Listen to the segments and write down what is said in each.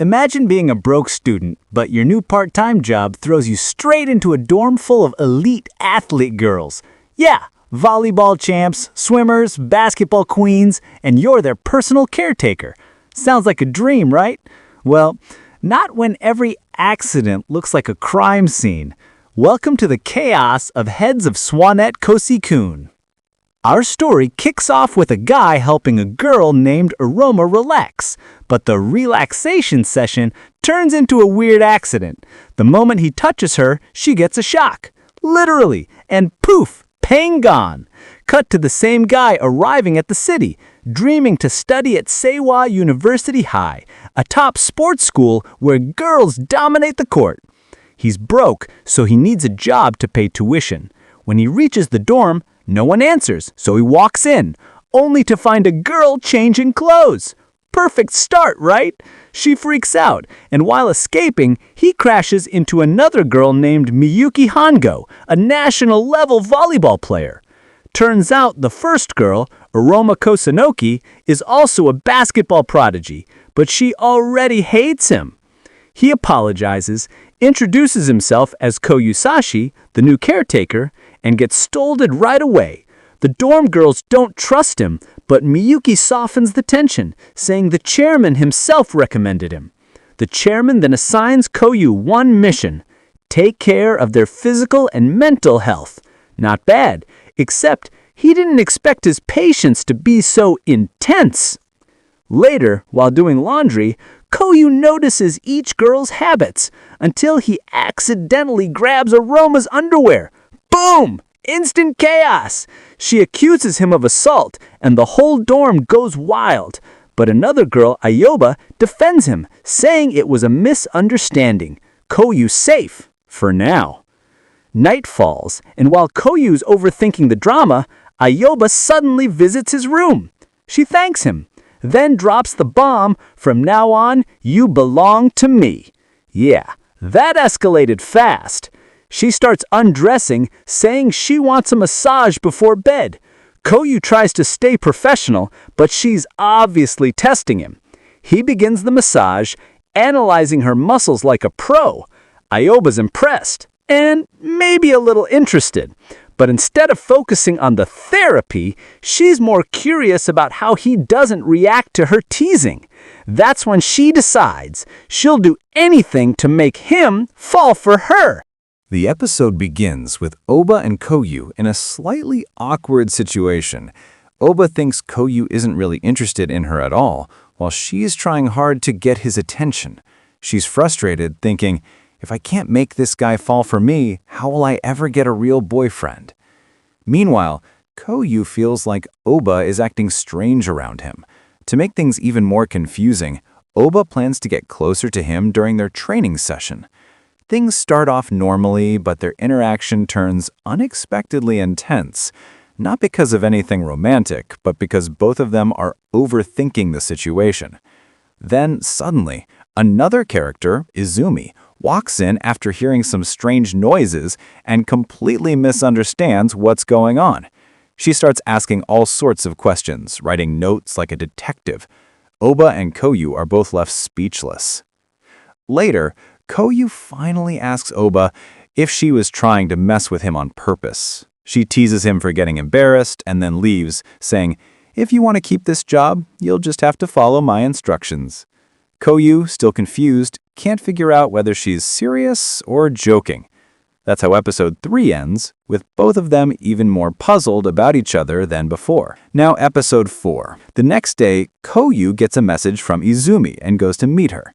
Imagine being a broke student, but your new part-time job throws you straight into a dorm full of elite athlete girls. Yeah, volleyball champs, swimmers, basketball queens, and you're their personal caretaker. Sounds like a dream, right? Well, not when every accident looks like a crime scene. Welcome to the chaos of Heads of Swanette Kosi-kun. Our story kicks off with a guy helping a girl named Aroma relax, but the relaxation session turns into a weird accident. The moment he touches her, she gets a shock. Literally, and poof, pain gone. Cut to the same guy arriving at the city, dreaming to study at Seiwa University High, a top sports school where girls dominate the court. He's broke, so he needs a job to pay tuition. When he reaches the dorm, no one answers, so he walks in, only to find a girl changing clothes. Perfect start, right? She freaks out, and while escaping, he crashes into another girl named Miyuki Hongo, a national-level volleyball player. Turns out the first girl, Aroma Kosanoki, is also a basketball prodigy, but she already hates him. He apologizes, introduces himself as Kotesashi, the new caretaker, and gets scolded right away. The dorm girls don't trust him, but Miyuki softens the tension, saying the chairman himself recommended him. The chairman then assigns Koyu one mission: take care of their physical and mental health. Not bad, except he didn't expect his patients to be so intense. Later, while doing laundry, Koyu notices each girl's habits until he accidentally grabs Aroma's underwear. Boom! Instant chaos! She accuses him of assault, and the whole dorm goes wild. But another girl, Ayoba, defends him, saying it was a misunderstanding. Koyu's safe, for now. Night falls, and while Koyu's overthinking the drama, Ayoba suddenly visits his room. She thanks him, then drops the bomb, "From now on, you belong to me." Yeah, that escalated fast. She starts undressing, saying she wants a massage before bed. Koyu tries to stay professional, but she's obviously testing him. He begins the massage, analyzing her muscles like a pro. Ayoba's impressed, and maybe a little interested. But instead of focusing on the therapy, she's more curious about how he doesn't react to her teasing. That's when she decides she'll do anything to make him fall for her. The episode begins with Oba and Koyu in a slightly awkward situation. Oba thinks Koyu isn't really interested in her at all, while she's trying hard to get his attention. She's frustrated, thinking, if I can't make this guy fall for me, how will I ever get a real boyfriend? Meanwhile, Koyu feels like Oba is acting strange around him. To make things even more confusing, Oba plans to get closer to him during their training session. Things start off normally, but their interaction turns unexpectedly intense, not because of anything romantic, but because both of them are overthinking the situation. Then, suddenly, another character, Izumi, walks in after hearing some strange noises and completely misunderstands what's going on. She starts asking all sorts of questions, writing notes like a detective. Oba and Koyu are both left speechless. Later, Koyu finally asks Oba if she was trying to mess with him on purpose. She teases him for getting embarrassed and then leaves, saying, if you want to keep this job, you'll just have to follow my instructions. Koyu, still confused, can't figure out whether she's serious or joking. That's how episode 3 ends, with both of them even more puzzled about each other than before. Now episode 4. The next day, Koyu gets a message from Izumi and goes to meet her.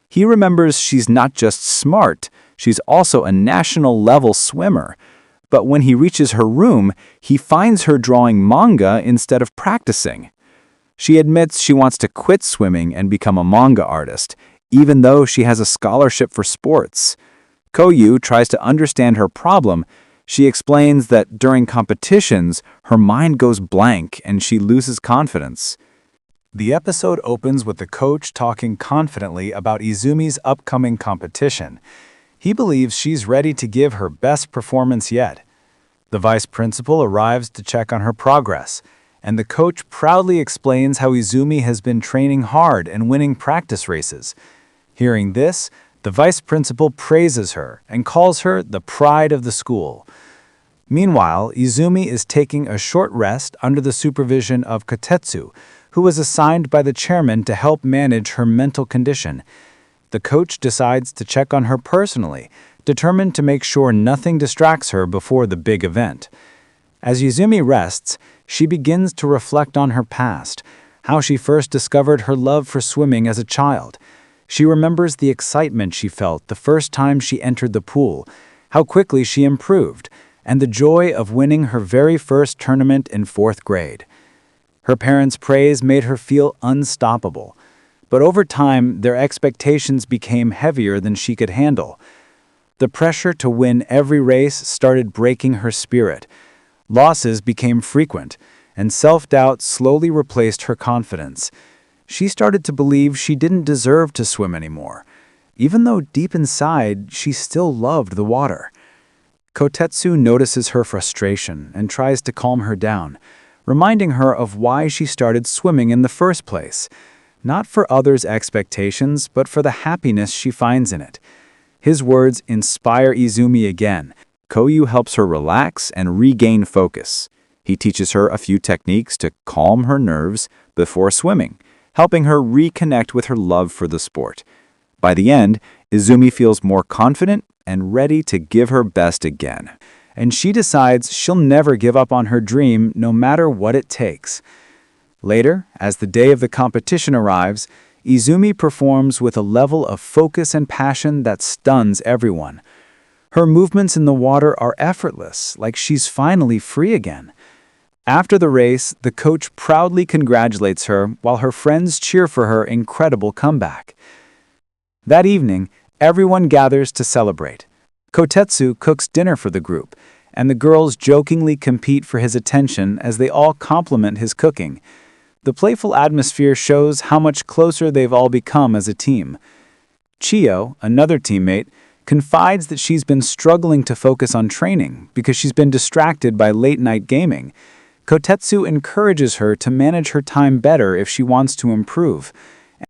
He remembers she's not just smart, she's also a national-level swimmer. But when he reaches her room, he finds her drawing manga instead of practicing. She admits she wants to quit swimming and become a manga artist, even though she has a scholarship for sports. Koyu tries to understand her problem. She explains that during competitions, her mind goes blank and she loses confidence. The episode opens with the coach talking confidently about Izumi's upcoming competition. He believes she's ready to give her best performance yet. The vice principal arrives to check on her progress, and the coach proudly explains how Izumi has been training hard and winning practice races. Hearing this, the vice principal praises her and calls her the pride of the school. Meanwhile, Izumi is taking a short rest under the supervision of Kotetsu, who was assigned by the chairman to help manage her mental condition. The coach decides to check on her personally, determined to make sure nothing distracts her before the big event. As Izumi rests, she begins to reflect on her past, how she first discovered her love for swimming as a child. She remembers the excitement she felt the first time she entered the pool, how quickly she improved, and the joy of winning her very first tournament in 4th grade. Her parents' praise made her feel unstoppable, but over time their expectations became heavier than she could handle. The pressure to win every race started breaking her spirit. Losses became frequent, and self-doubt slowly replaced her confidence. She started to believe she didn't deserve to swim anymore, even though deep inside she still loved the water. Kotetsu notices her frustration and tries to calm her down, reminding her of why she started swimming in the first place, not for others' expectations, but for the happiness she finds in it. His words inspire Izumi again. Koyu helps her relax and regain focus. He teaches her a few techniques to calm her nerves before swimming, helping her reconnect with her love for the sport. By the end, Izumi feels more confident and ready to give her best again. And she decides she'll never give up on her dream no matter what it takes. Later, as the day of the competition arrives, Izumi performs with a level of focus and passion that stuns everyone. Her movements in the water are effortless, like she's finally free again. After the race, the coach proudly congratulates her while her friends cheer for her incredible comeback. That evening, everyone gathers to celebrate. Kotetsu cooks dinner for the group, and the girls jokingly compete for his attention as they all compliment his cooking. The playful atmosphere shows how much closer they've all become as a team. Chio, another teammate, confides that she's been struggling to focus on training because she's been distracted by late-night gaming. Kotetsu encourages her to manage her time better if she wants to improve.